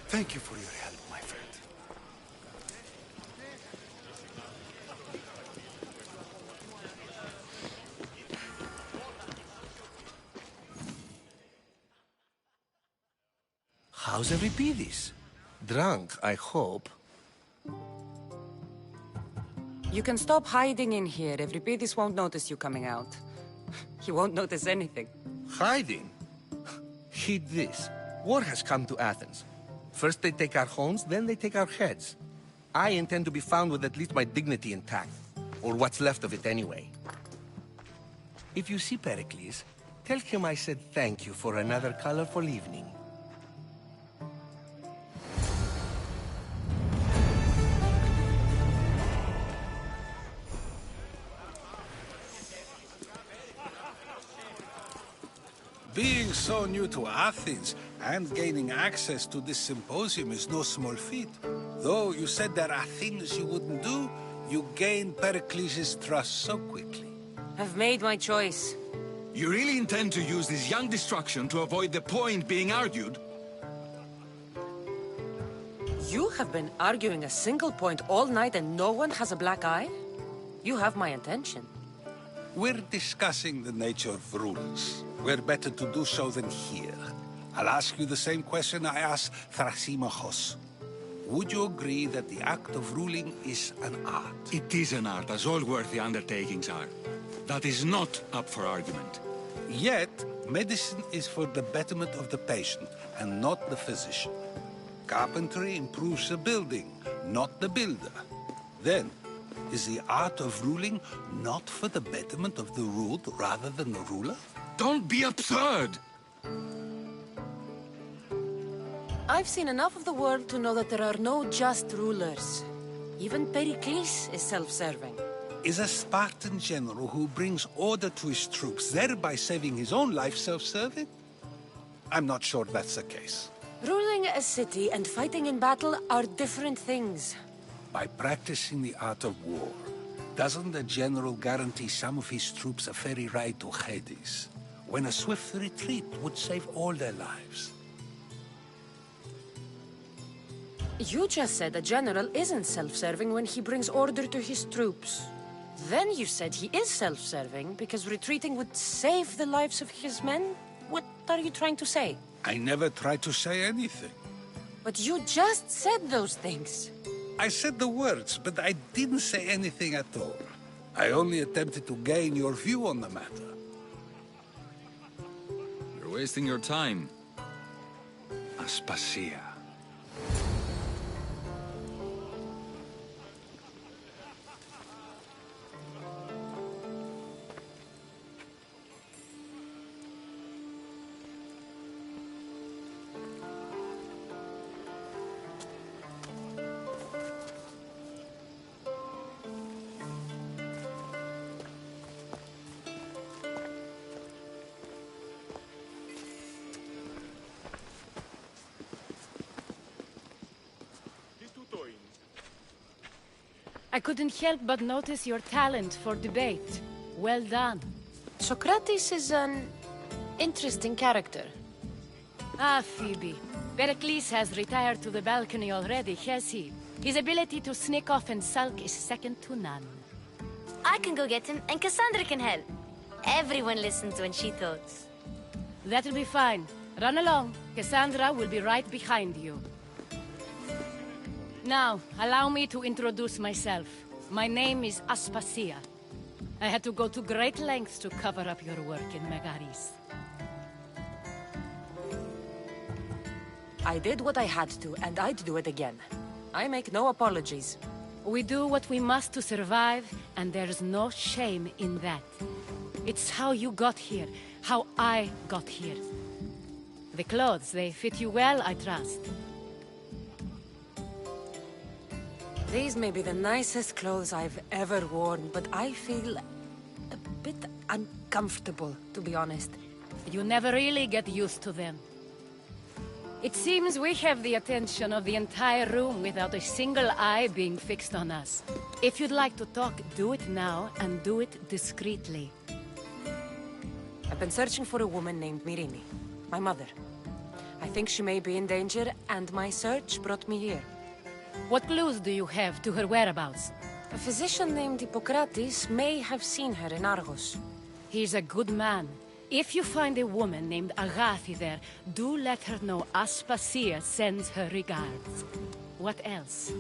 Thank you for your help, my friend. How's Euripides? Drunk, I hope. You can stop hiding in here. Euripides won't notice you coming out. He won't notice anything. Hiding? Heed this. War has come to Athens. First they take our homes, then they take our heads. I intend to be found with at least my dignity intact. Or what's left of it anyway. If you see Pericles, tell him I said thank you for another colorful evening. Being so new to Athens and gaining access to this symposium is no small feat. Though you said there are things you wouldn't do, you gained Pericles' trust so quickly. I've made my choice. You really intend to use this young destruction to avoid the point being argued? You have been arguing a single point all night and no one has a black eye? You have my attention. We're discussing the nature of rulers. Where better to do so than here? I'll ask you the same question I asked Thrasymachos. Would you agree that the act of ruling is an art? It is an art, as all worthy undertakings are. That is not up for argument. Yet, medicine is for the betterment of the patient, and not the physician. Carpentry improves the building, not the builder. Then, is the art of ruling not for the betterment of the ruled rather than the ruler? Don't be absurd! I've seen enough of the world to know that there are no just rulers. Even Pericles is self-serving. Is a Spartan general who brings order to his troops, thereby saving his own life, self-serving? I'm not sure that's the case. Ruling a city and fighting in battle are different things. By practicing the art of war, doesn't the general guarantee some of his troops a ferry ride to Hades, when a swift retreat would save all their lives? You just said a general isn't self-serving when he brings order to his troops. Then you said he is self-serving because retreating would save the lives of his men? What are you trying to say? I never tried to say anything. But you just said those things. I said the words, but I didn't say anything at all. I only attempted to gain your view on the matter. You're wasting your time. Aspasia. I couldn't help but notice your talent for debate. Well done. Socrates is an interesting character. Ah, Phoebe. Pericles has retired to the balcony already, has he? His ability to sneak off and sulk is second to none. I can go get him, and Cassandra can help. Everyone listens when she talks. That'll be fine. Run along. Cassandra will be right behind you. Now, allow me to introduce myself. My name is Aspasia. I had to go to great lengths to cover up your work in Megaris. I did what I had to, and I'd do it again. I make no apologies. We do what we must to survive, and there's no shame in that. It's how you got here, how I got here. The clothes, they fit you well, I trust. These may be the nicest clothes I've ever worn, but I feel a bit uncomfortable, to be honest. You never really get used to them. It seems we have the attention of the entire room without a single eye being fixed on us. If you'd like to talk, do it now, and do it discreetly. I've been searching for a woman named Mirini, my mother. I think she may be in danger, and my search brought me here. What clues do you have to her whereabouts? A physician named Hippocrates may have seen her in Argos. He's a good man. If you find a woman named Agathi there, do let her know Aspasia sends her regards. What else?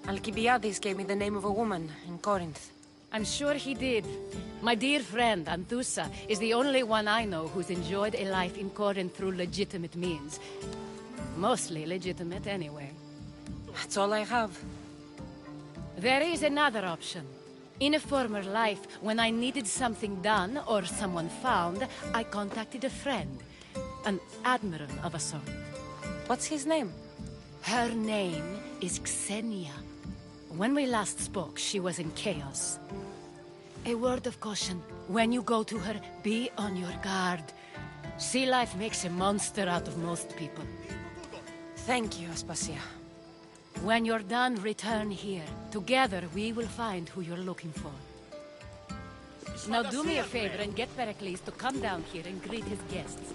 Alcibiades gave me the name of a woman in Corinth. I'm sure he did. My dear friend, Anthusa, is the only one I know who's enjoyed a life in Corinth through legitimate means. Mostly legitimate, anyway. That's all I have. There is another option. In a former life, when I needed something done or someone found, I contacted a friend. An admiral of a sort. What's his name? Her name is Xenia. When we last spoke, she was in chaos. A word of caution. When you go to her, be on your guard. Sea life makes a monster out of most people. Thank you, Aspasia. When you're done, return here. Together, we will find who you're looking for. Now do me a favor and get Pericles to come down here and greet his guests.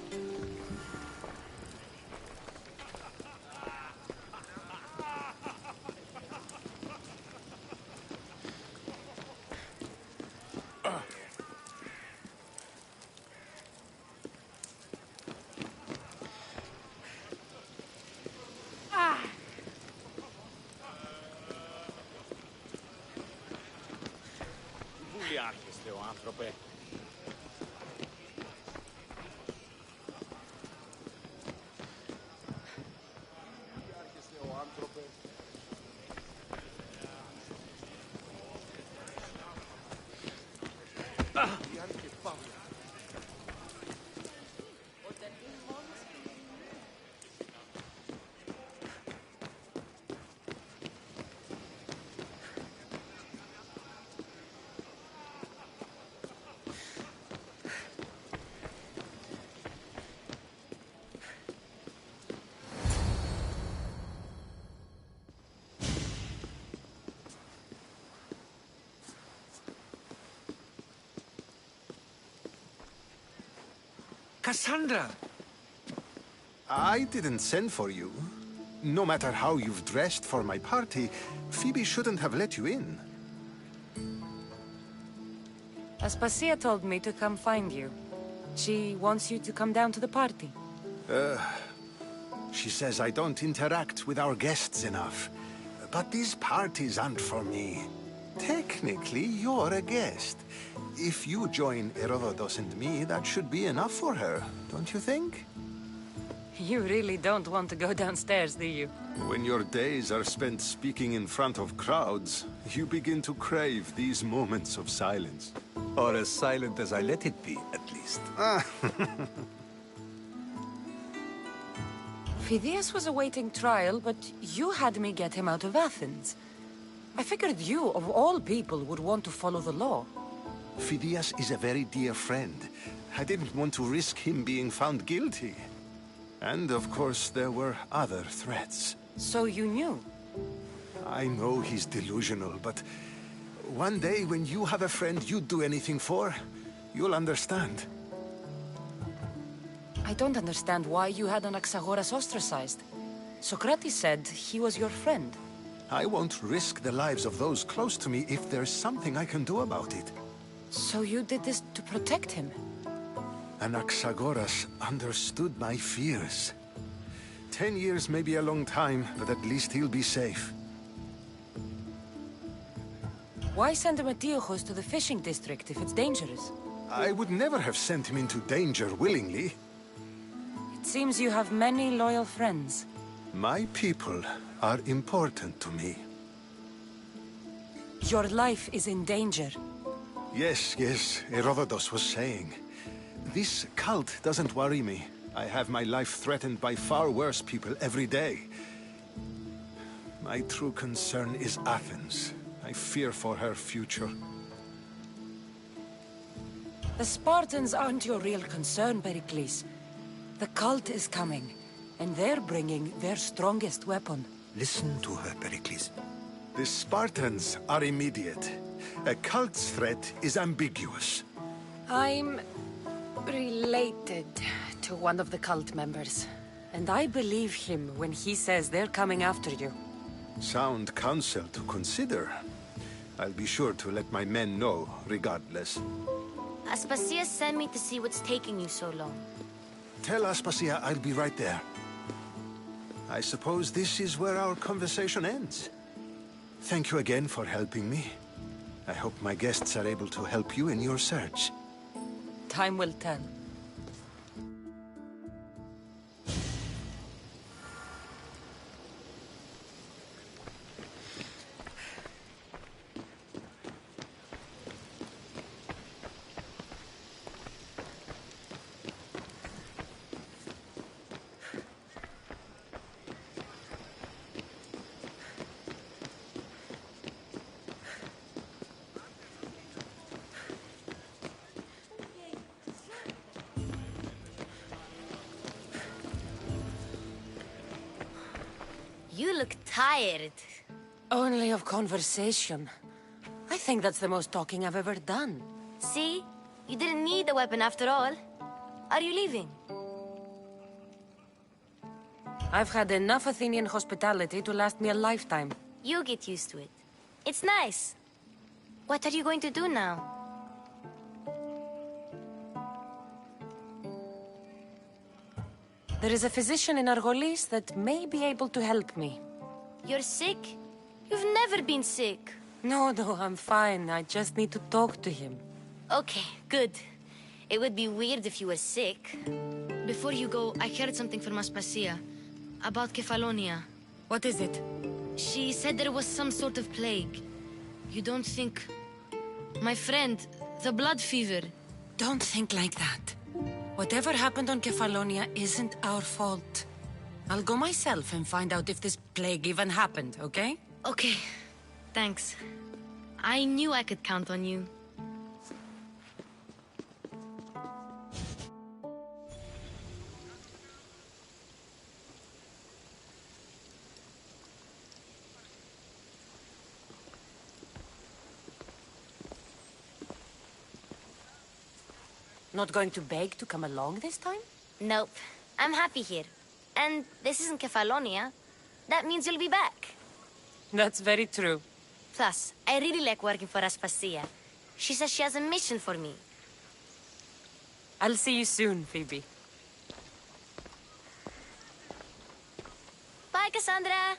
Cassandra! I didn't send for you. No matter how you've dressed for my party, Phoebe shouldn't have let you in. Aspasia told me to come find you. She wants you to come down to the party. She says I don't interact with our guests enough. But these parties aren't for me. Technically, you're a guest. If you join Herodotus and me, that should be enough for her, don't you think? You really don't want to go downstairs, do you? When your days are spent speaking in front of crowds, you begin to crave these moments of silence. Or as silent as I let it be, at least. Phidias was awaiting trial, but you had me get him out of Athens. I figured you, of all people, would want to follow the law. Phidias is a very dear friend. I didn't want to risk him being found guilty. And of course, there were other threats. So you knew? I know he's delusional, but one day when you have a friend you'd do anything for, you'll understand. I don't understand why you had Anaxagoras ostracized. Socrates said he was your friend. I won't risk the lives of those close to me if there's something I can do about it. So you did this to protect him? Anaxagoras understood my fears. 10 years may be a long time, but at least he'll be safe. Why send Metiochos to the fishing district if it's dangerous? I would never have sent him into danger willingly. It seems you have many loyal friends. My people are important to me. Your life is in danger. Yes, Herodotus was saying. This cult doesn't worry me. I have my life threatened by far worse people every day. My true concern is Athens. I fear for her future. The Spartans aren't your real concern, Pericles. The cult is coming. And they're bringing their strongest weapon. Listen to her, Pericles. The Spartans are immediate. A cult's threat is ambiguous. I'm related to one of the cult members. And I believe him when he says they're coming after you. Sound counsel to consider. I'll be sure to let my men know, regardless. Aspasia sent me to see what's taking you so long. Tell Aspasia I'll be right there. I suppose this is where our conversation ends. Thank you again for helping me. I hope my guests are able to help you in your search. Time will tell. You look tired. Only of conversation. I think that's the most talking I've ever done. See? You didn't need the weapon after all. Are you leaving? I've had enough Athenian hospitality to last me a lifetime. You get used to it. It's nice. What are you going to do now? There is a physician in Argolis that may be able to help me. You're sick? You've never been sick. No, I'm fine. I just need to talk to him. Okay, good. It would be weird if you were sick. Before you go, I heard something from Aspasia. About Kefalonia. What is it? She said there was some sort of plague. You don't think... My friend, the blood fever. Don't think like that. Whatever happened on Kefalonia isn't our fault. I'll go myself and find out if this plague even happened, okay? Okay. Thanks. I knew I could count on you. Not going to beg to come along this time? Nope. I'm happy here. And this isn't Kefalonia. That means you'll be back. That's very true. Plus, I really like working for Aspasia. She says she has a mission for me. I'll see you soon, Phoebe. Bye, Cassandra!